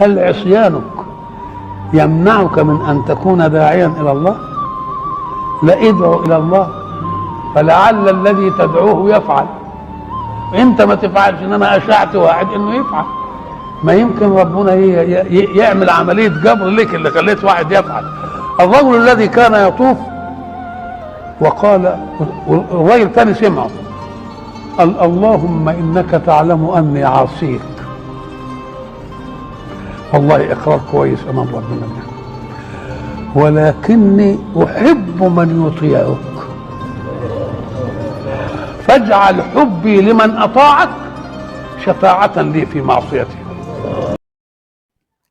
هل عصيانك يمنعك من أن تكون داعيا إلى الله؟ لا، ادعو إلى الله فلعل الذي تدعوه يفعل. انت ما تفعلش، انما اشعت واحد انه يفعل. ما يمكن ربنا يعمل عمليه جبر لك اللي خليت واحد يفعل. الرجل الذي كان يطوف وقال، الرجل الثاني سمعه، قال اللهم انك تعلم اني عاصيك. والله اقرار كويس امام ربنا، ولكني احب من يطيعك فاجعل حبي لمن اطاعك شفاعة لي في معصيتي.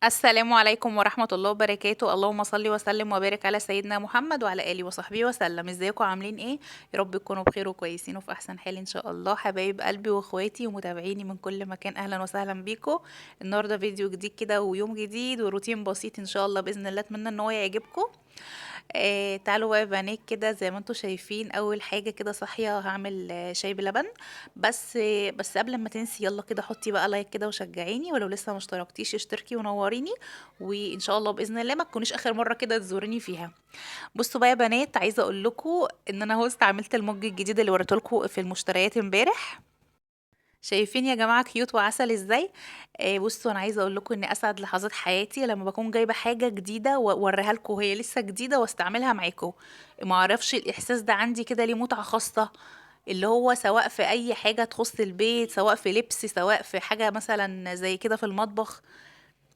السلام عليكم ورحمة الله وبركاته. اللهم صل وسلم وبارك على سيدنا محمد وعلى آله وصحبه وسلم. ازيكم عاملين ايه؟ يا رب تكونوا بخير وكويسين وفي احسن حال ان شاء الله. حبايب قلبي واخواتي ومتابعيني من كل مكان، اهلا وسهلا بيكم. النهارده فيديو جديد كده ويوم جديد وروتين بسيط ان شاء الله باذن الله، اتمنى ان هو يعجبكم. تعالوا بقى يا بنات كده زي ما انتم شايفين. اول حاجه كده صاحيه هعمل شاي بلبن. بس قبل ما تنسي يلا كده حطي بقى لايك كده وشجعيني، ولو لسه ما اشتركتيش اشتركي ونوريني، وان شاء الله باذن الله ما تكونيش اخر مره كده تزوريني فيها. بصوا بقى يا بنات، عايزه اقول لكم ان انا استعملت المج الجديد اللي وريته لكم في المشتريات امبارح. شايفين يا جماعه كيوت وعسل ازاي؟ بصوا انا عايزه اقول لكم ان اسعد لحظات حياتي لما بكون جايبه حاجه جديده واوريها لكم وهي لسه جديده واستعملها معاكم. ما اعرفش الاحساس ده عندي كده ليه متعه خاصه، اللي هو سواء في اي حاجه تخص البيت، سواء في لبس، سواء في حاجه مثلا زي كده في المطبخ.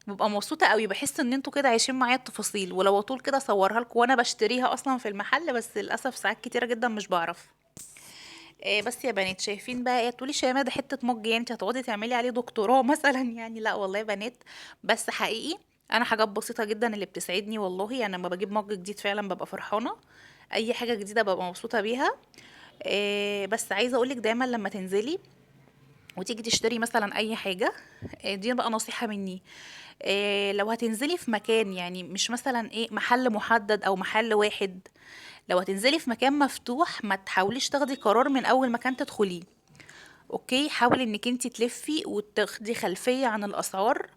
ببقى مبسوطه قوي، بحس ان انتوا كده عايشين معايا التفاصيل، ولو طول كده اصورها لكم وانا بشتريها اصلا في المحل، بس للاسف ساعات كتيره جدا مش بعرف. بس يا بنات شايفين بقى ايه؟ تقولي شيماء ده حته مج، يعني انت هتقعدي تعملي عليه دكتوراه مثلا؟ يعني لا والله يا بنات، بس حقيقي انا حاجات بسيطه جدا اللي بتسعدني والله. يعني لما بجيب مج جديد فعلا ببقى فرحانه، اي حاجه جديده ببقى مبسوطه بيها. بس عايزه اقولك دايما لما تنزلي وتيجي تشتري مثلا اي حاجه، دي بقى نصيحه مني. لو هتنزلي في مكان، يعني مش مثلا ايه محل محدد او محل واحد، لو هتنزلي في مكان مفتوح ما تحاوليش تاخدي قرار من اول مكان تدخليه. اوكي، حاولي انك انتي تلفي وتاخدي خلفيه عن الاسعار،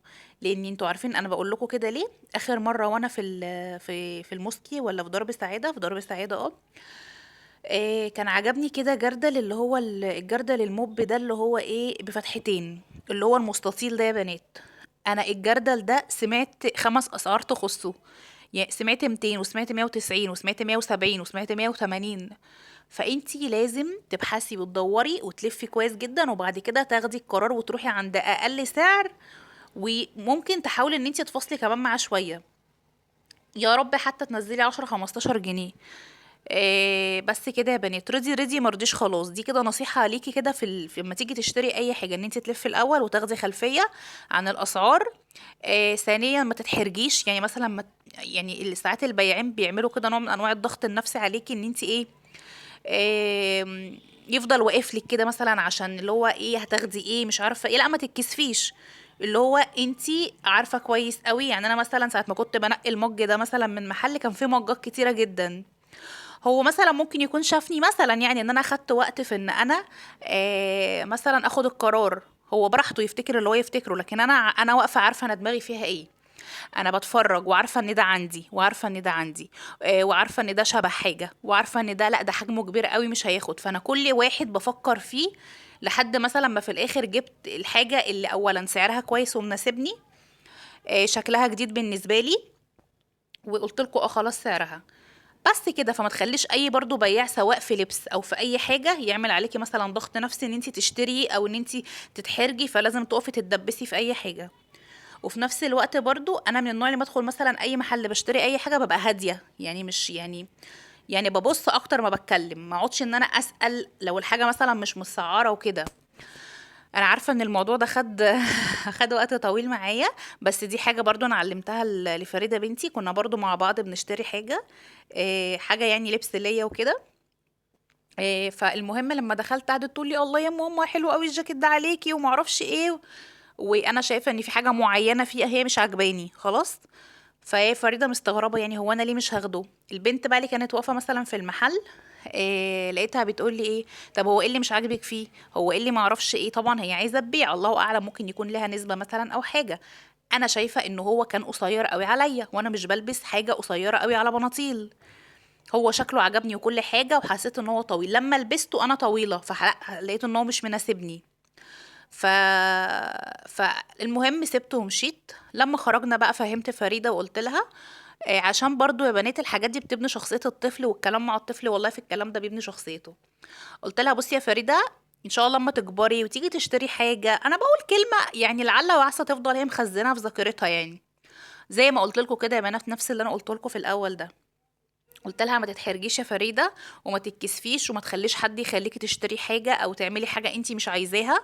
لان انتوا عارفين انا بقول لكم كده ليه. اخر مره وانا في الموسكي ولا في دار السعاده، في دار السعاده كان عجبني كده جردل، اللي هو الجردل الموب ده اللي هو ايه بفتحتين، اللي هو المستطيل ده يا بنات. انا الجردل ده سمعت 5 اسعار تخصه، يعني سمعت 200 وسمعت 190 وسمعت 170 وسمعت 180. فانتي لازم تبحثي وتدوري وتلفي كويس جدا، وبعد كده تاخدي القرار وتروحي عند اقل سعر، وممكن تحاولي ان انتي تفصلي كمان معاه شويه، يا رب حتى تنزلي 10 15 جنيه. بس كده يا بنات، رضي مرضيش خلاص. دي كده نصيحة ليكي كده لما تيجي تشتري اي حاجة، ان انت تلفي الاول وتاخدي خلفية عن الاسعار. ثانيا ما تتحرجيش، يعني مثلا ما يعني ساعات البياعين بيعملوا كده نوع من انواع الضغط النفسي عليكي، ان انت ايه، يفضل واقف لك كده مثلا عشان اللي هو ايه هتاخدي ايه مش عارفه ايه. لا ما تتكسفيش، اللي هو انتي عارفه كويس قوي. يعني انا مثلا ساعه ما كنت بنقي المج ده مثلا من محل كان فيه مجات كتيره جدا، هو مثلا ممكن يكون شافني مثلا يعني ان انا اخدت وقت في ان انا مثلا اخد القرار. هو براحته يفتكر اللي هو يفتكره، لكن انا واقفه عارفه انا دماغي فيها ايه. انا بتفرج وعارفه ان ده عندي، وعارفه ان ده عندي، وعارفه ان ده شبه حاجه، وعارفه ان ده لا ده حجمه كبير قوي مش هياخد. فانا كل واحد بفكر فيه لحد مثلا ما في الاخر جبت الحاجه اللي اولا سعرها كويس ومناسبني، شكلها جديد بالنسبه لي، وقلت لكم خلاص سعرها. بس كده. فما تخليش اي برضو بياع سواء في لبس او في اي حاجه يعمل عليكي مثلا ضغط نفسي ان انت تشتري او ان انت تتحرجي، فلازم تقفي تتدبسي في اي حاجه. وفي نفس الوقت برضو انا من النوع اللي بدخل مثلا اي محل بشتري اي حاجه ببقى هاديه، يعني مش يعني ببص اكتر ما بتكلم، ما اقعدش ان انا اسال لو الحاجه مثلا مش مسعره وكده. انا عارفه ان الموضوع ده خد خد وقت طويل معايا، بس دي حاجه برضو انا علمتها لفريده بنتي. كنا برضو مع بعض بنشتري حاجه، حاجه يعني لبس ليا وكده. فالمهم لما دخلت قعدت تقول لي الله يا ماما حلو قوي الجاكيت ده عليكي وما اعرفش ايه، وانا شايفه ان في حاجه معينه فيها هي مش عاجباني خلاص. فهي فريده مستغربه يعني هو انا ليه مش هاخده. البنت بقى اللي كانت واقفه مثلا في المحل، لقيتها بتقول لي ايه، طب هو ايه اللي مش عاجبك فيه، هو ايه اللي ما اعرفش ايه. طبعا هي عايزه تبيع، الله اعلم ممكن يكون لها نسبه مثلا او حاجه. انا شايفه ان هو كان قصير قوي عليا، وانا مش بلبس حاجه قصيره قوي على بناطيل. هو شكله عجبني وكل حاجه، وحسيت ان هو طويل. لما لبسته انا طويله فلقيت ان هو مش مناسبني. ف... فالمهم سبته ومشيت. لما خرجنا بقى فهمت فريدة وقلت لها عشان برضو يا بنات الحاجات دي بتبني شخصية الطفل، والكلام مع الطفل والله في الكلام ده بيبني شخصيته. قلت لها بصي يا فريدة، ان شاء الله اما تكبري وتيجي تشتري حاجة، انا بقول كلمة يعني لعل وعسى تفضل هي مخزنها في ذاكرتها يعني، زي ما قلت لكم كده يا بنات، نفس اللي انا قلت لكم في الاول ده. قلت لها ما تتحرجيش يا فريدة، وما تتكسفيش، وما تخليش حد يخليكي تشتري حاجة او تعملي حاجة انتي مش عايزاها،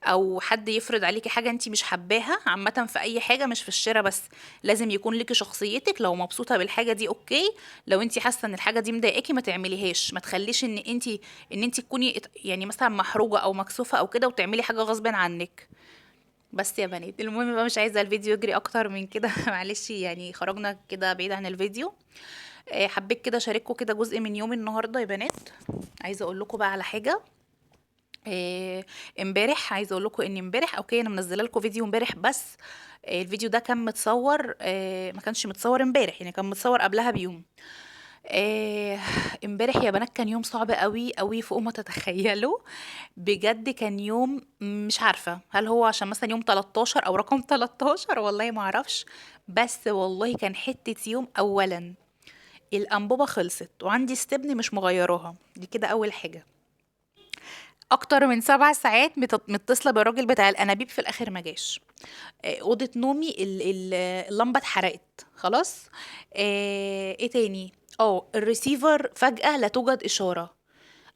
او حد يفرض عليكي حاجة انتي مش حباها. عامة في اي حاجة، مش في الشراء بس، لازم يكون ليكي شخصيتك. لو مبسوطة بالحاجة دي اوكي، لو انتي حاسة ان الحاجة دي مضايقاكي ما تعمليهاش. ما تخليش ان انتي تكوني يعني مثلا محروجة او مكسوفة او كده وتعملي حاجة غصب عنك. بس يا بنات المهم بقى، مش عايزة الفيديو يجري اكتر من كده معلش يعني، خرجنا كده بعيد عن الفيديو. حبيت كده اشارككم كده جزء من يومي النهارده يا بنات. عايزه اقول لكم بقى على حاجه. امبارح عايزه اقول لكم ان امبارح اوكي انا منزله لكم فيديو امبارح، بس الفيديو ده كان متصور، ما كانش متصور امبارح يعني، كان متصور قبلها بيوم. آه، امبارح يا بنات كان يوم صعب قوي قوي فوق ما تتخيلوا. بجد كان يوم مش عارفه هل هو عشان مثلا يوم 13 او رقم 13، والله ما اعرفش. بس والله كان حته يوم. اولا الانبوبه خلصت وعندي استبن مش مغيراها، دي كده اول حاجه. اكتر من 7 ساعات متصله بالراجل بتاع الانابيب، في الاخر ما جاش. اوضه نومي اللمبه اتحرقت خلاص. ايه تاني؟ الريسيفر فجاه لا توجد اشاره،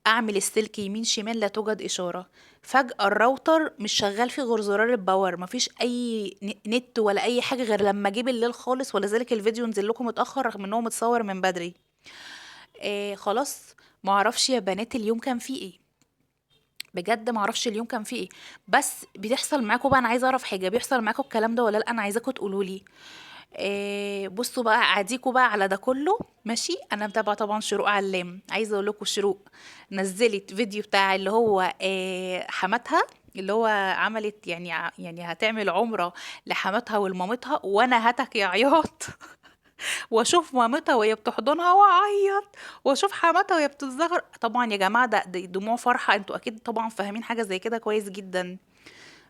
اعمل السلك يمين شمال لا توجد اشاره. فجاه الراوتر مش شغال فيه غير زرار الباور، مفيش اي نت ولا اي حاجه غير لما جه بالليل خالص، ولذلك الفيديو نزل لكم متاخر رغم ان هو متصور من بدري. خلاص. معرفش يا بنات اليوم كان فيه ايه، بجد معرفش اليوم كان فيه ايه. بس بتحصل معاكم بقى، انا عايزه اعرف حاجه، بيحصل معاكم الكلام ده ولا لا؟ انا عايزاكم تقولوا لي. بصوا بقى، اعديكوا بقى على ده كله ماشي. انا متابعه طبعا شروق علام. عايزه اقول لكم شروق نزلت فيديو بتاع اللي هو حماتها، اللي هو عملت يعني هتعمل عمره لحماتها ولمامتها، وانا هتك يا عياط واشوف مامتها وهي بتحضنها واعيط، واشوف حماتها وهي بتتزغر. طبعا يا جماعه ده دموع فرحه، انتوا اكيد طبعا فاهمين حاجه زي كده كويس جدا.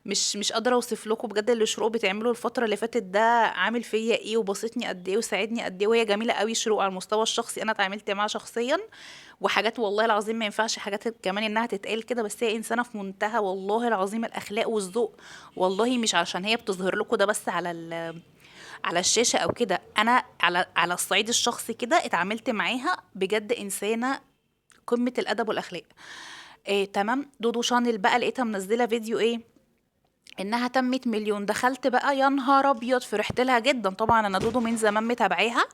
مش قادره اوصف لكم بجد اللي شروق بتعمله الفتره اللي فاتت ده عامل فيا ايه، وبسطني قد ايه وساعدني قد ايه. وهي جميله قوي شروق على المستوى الشخصي، انا اتعاملت معاها شخصيا، وحاجات والله العظيم ما ينفعش حاجات كمان انها تتقال كده، بس هي انسانه في منتهى والله العظيم الاخلاق والذوق. والله مش عشان هي بتظهر لكم ده بس على الشاشة او كده، انا على الصعيد الشخصي كده اتعاملت معاها بجد انسانة قمة الادب والاخلاق. تمام. دودو شانل بقى لقيتها منزلة فيديو انها تمت مليون. دخلت بقى يا نهار ابيض، فرحت لها جدا. طبعا انا دودو من زمان متابعاها،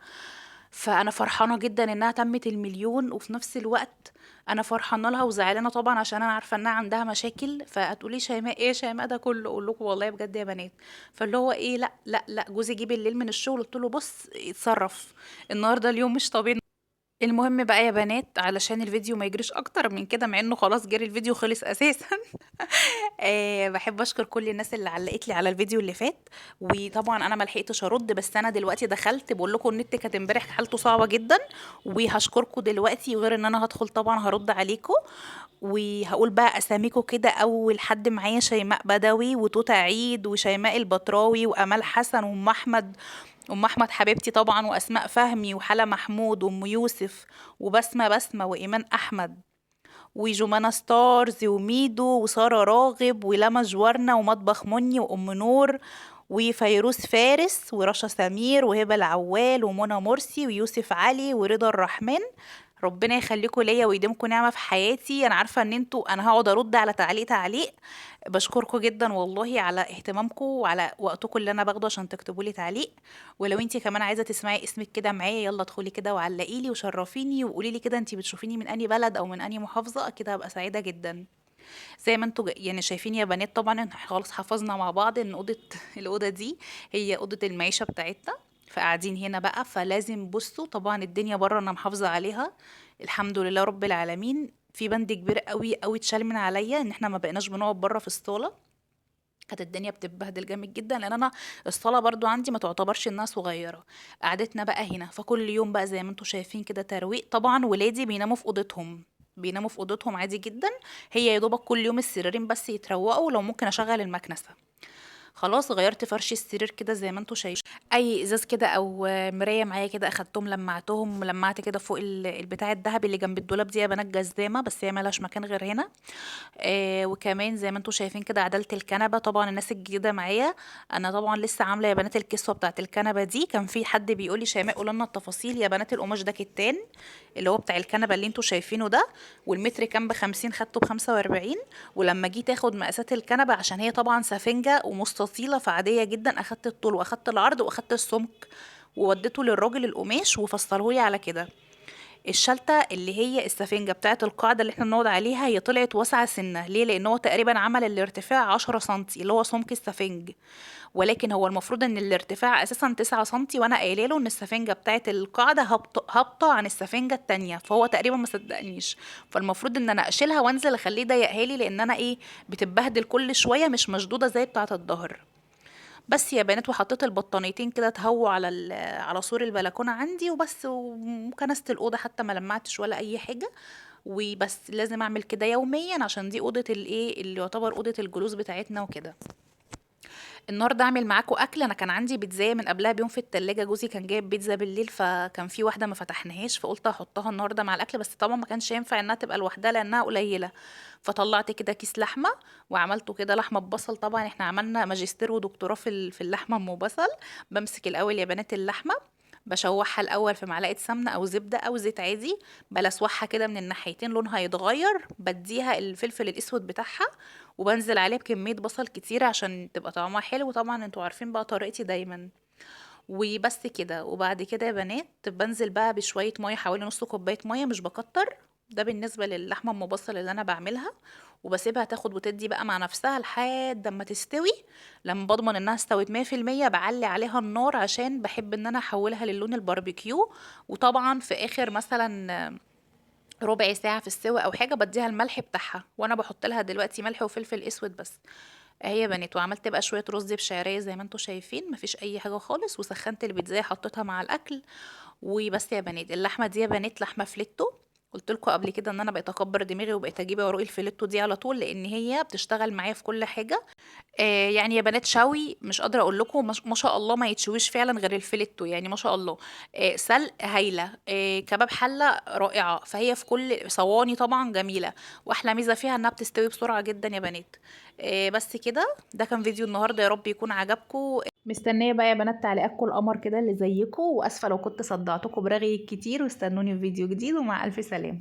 فانا فرحانه جدا انها تمت المليون. وفي نفس الوقت انا فرحانه لها وزعلانه طبعا عشان انا عارفه انها عندها مشاكل. فهتقولي شيماء ايه شيماء ده كله؟ اقول لكم والله بجد يا بنات، فاللي هو ايه، لا لا لا، جوزي جه بالليل من الشغل قلت له بص اتصرف، النهارده اليوم مش طبيعي. المهم بقى يا بنات، علشان الفيديو ما يجريش اكتر من كده مع انه خلاص جري الفيديو خلص اساسا. بحب اشكر كل الناس اللي علقت لي على الفيديو اللي فات. وطبعا انا ما لحقتش ارد، بس انا دلوقتي دخلت بقول لكم النت كانت امبارح حالته صعبه جدا، وهشكركم دلوقتي. وغير ان انا هدخل طبعا هرد عليكم، وهقول بقى اساميكم كده. اول حد معايا شيماء بدوي، وتوتا عيد، وشيماء البطراوي، وامال حسن، وام احمد، ام احمد حبيبتي طبعا، واسماء فهمي، وحلا محمود، وام يوسف، وبسمه، وايمان احمد، وجمانة ستارز، وميدو، وسارة راغب، ولما جورنا، ومطبخ مني، وأم نور، وفيروز فارس، ورشا سمير، وهبة العوال، ومنى مرسي، ويوسف علي، ورضا الرحمن. ربنا يخليكم ليا ويديمكم نعمة في حياتي. انا عارفة ان انتوا، انا هقعد ارد على تعليق. بشكركم جدا والله على اهتمامكم وعلى وقتكم اللي انا باخده عشان تكتبوا لي تعليق. ولو انتي كمان عايزة تسمعي اسمك كده معايا، يلا ادخلي كده وعلقي لي وشرفيني وقولي لي كده انتي بتشوفيني من انهي بلد او من انهي محافظة، كده هبقى سعيدة جدا. زي ما انتوا يعني شايفين يا بنات، طبعا احنا خلاص حفظنا مع بعض ان اوضه الاوضه دي هي اوضه المعيشه بتاعتنا. فقاعدين هنا بقى، فلازم بصوا طبعا الدنيا بره انا محافظه عليها الحمد لله رب العالمين. في بند كبير قوي قوي اتشال من عليا ان احنا ما بقيناش بنقعد بره في الصاله، كانت الدنيا بتتبهدل جامد جدا، لان انا الصاله برضو عندي ما تعتبرش انها صغيره. قعدتنا بقى هنا، فكل يوم بقى زي ما انتم شايفين كده ترويق. طبعا ولادي بيناموا في اوضتهم عادي جدا. هي يا دوبك كل يوم السريرين بس يتروقوا، لو ممكن اشغل المكنسه. خلاص غيرت فرش السرير كده زي ما انتم شايفين. اي ازاز كده او مرايه معايا كده اخدتهم لمعت كده فوق البتاع الذهبي اللي جنب الدولاب دي يا بنات، جزامه بس هي ملهاش مكان غير هنا. وكمان زي ما انتم شايفين كده عدلت الكنبه. طبعا الناس الجديده معايا، انا طبعا لسه عامله يا بنات الكسوه بتاعه الكنبه دي. كان في حد بيقول لي شيماء قولوا لنا التفاصيل يا بنات. القماش ده كتان اللي هو بتاع الكنبه اللي انتم شايفينه ده، والمتر كان ب50 خدته ب45. ولما جيت اخد مقاسات الكنبه عشان هي طبعا سفنجه ومستطيله فعاديه جدا، اخدت الطول واخدت العرض واخدت السمك ووديته للراجل القماش وفصله لي على كده. الشلتة اللي هي السفنجة بتاعة القاعدة اللي احنا بنقعد عليها هي طلعت واسعة سنة. ليه؟ لان هو تقريبا عمل الارتفاع 10 سنتي اللي هو سمك السفنج، ولكن هو المفروض ان الارتفاع اساسا 9 سنتي، وانا قايله له ان السفنجة بتاعة القاعدة هابطة عن السفنجة التانية، فهو تقريبا ما صدقنيش. فالمفروض ان انا اشيلها وانزل اخليه يضيقها لي، لان انا ايه بتتبهدل كل شوية مش مشدودة زي بتاعة الظهر. بس يا بنات وحطيت البطانيتين كده تهووا على سور البلكونه عندي وبس، وكنست الاوضه حتى ما لمعتش ولا اي حاجه. وبس لازم اعمل كده يوميا عشان دي اوضه الايه اللي يعتبر اوضه الجلوس بتاعتنا وكده. النهارده اعمل معاكم اكل. انا كان عندي بيتزايه من قبلها بيوم في التلاجة، جوزي كان جايب بيتزا بالليل فكان في واحده ما فتحناهاش، فقلت احطها النهارده مع الاكل. بس طبعا ما كانش ينفع انها تبقى لوحدها لانها قليله. فطلعت كده كيس لحمه وعملته كده لحمه ببصل. طبعا احنا عملنا ماجستير ودكتوراه في اللحمه ام بصل. بمسك الاول يا بنات اللحمه، بشوحها الاول في معلقه سمنه او زبده او زيت عادي، بلسوحها كده من الناحيتين لونها يتغير، بديها الفلفل الاسود بتاعها، وبنزل عليه بكميه بصل كتير عشان تبقى طعمها حلو. طبعا انتوا عارفين بقى طريقتي دايما. وبس كده. وبعد كده يا بنات بنزل بقى بشويه ميه، حوالي نص كوبايه ميه مش بكتر. ده بالنسبه للحمه ام بصل اللي انا بعملها. وبسيبها تاخد وتدي بقى مع نفسها لحد اما تستوي. لما بضمن انها استوت 100% بعلي عليها النار عشان بحب ان انا احولها للون الباربيكيو. وطبعا في اخر مثلا ربع ساعة في السوا او حاجة بديها الملح بتاعها، وانا بحط لها دلوقتي ملح وفلفل اسود بس. اهي يا بنات. وعملت بقى شوية رز بشعرية زي ما انتوا شايفين، مفيش اي حاجة خالص. وسخنت البيتزاية حطيتها مع الاكل. وبس يا بنات. اللحمة دي يا بنات لحمة فليتو. قلت لكم قبل كده ان انا بقيت اكبر دماغي وبقيت اجيب عروق الفليتو دي على طول، لان هي بتشتغل معايا في كل حاجة. يعني يا بنات شوي مش قادرة اقول لكم ما شاء الله ما يتشويش فعلا غير الفيليتو، يعني ما شاء الله. سلق هايلة. كباب حلة رائعة. فهي في كل صواني طبعا جميلة. واحلى ميزة فيها انها بتستوي بسرعة جدا يا بنات. بس كده. ده كان فيديو النهاردة، يا رب يكون عجبكم. مستنية بقى يا بنات تعليقاتكم القمر كده اللي زيكم، واسفة لو كنت صدعتكم برغي كتير، واستنوني في فيديو جديد ومع الف سلامة.